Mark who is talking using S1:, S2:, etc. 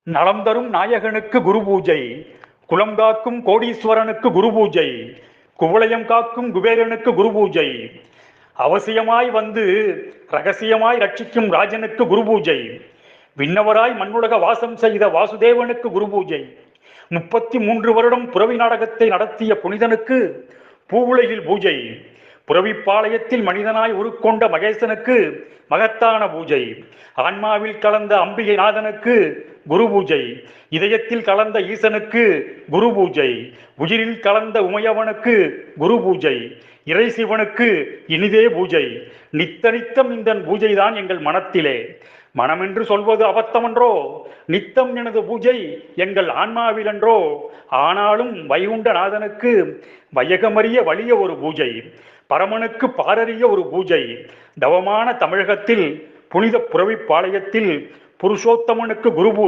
S1: நலம் தரும் நாயகனுக்கு குரு பூஜை, குலம் காக்கும் கோடீஸ்வரனுக்கு குரு பூஜை, குவளையம் காக்கும் குபேரனுக்கு குரு பூஜை, அவசியமாய் வந்து ரகசியமாய் ரட்சிக்கும் ராஜனுக்கு குரு பூஜை, விண்ணவராய் மண்ணுலக வாசம் செய்த வாசுதேவனுக்கு குரு பூஜை, 33 வருடம் புரவி நாடகத்தை நடத்திய புனிதனுக்கு பூவுலகில் பூஜை, புரவிப்பாளையத்தில் மனிதனாய் உருக்கொண்ட மகேசனுக்கு மகத்தான பூஜை, ஆன்மாவில் கலந்த அம்பிகை நாதனுக்கு குரு பூஜை, இதயத்தில் கலந்த ஈசனுக்கு குரு பூஜை, உயிரில் கலந்த உமையவனுக்கு குரு பூஜை, இறை சிவனுக்கு இனிதே பூஜை. நித்த நித்தம் இந்த பூஜைதான் எங்கள் மனத்திலே. மனமென்று சொல்வது அபத்தமன்றோ? நித்தம் எனது பூஜை எங்கள் ஆன்மாவிலன்றோ? ஆனாலும் வைகுண்ட நாதனுக்கு வையகமறிய வலிய ஒரு பூஜை, பரமனுக்கு பாரறிய ஒரு பூஜை, தவமான தமிழகத்தில் புனித புரவிப்பாளையத்தில் புருஷோத்தமனுக்கு குரு பூஜை.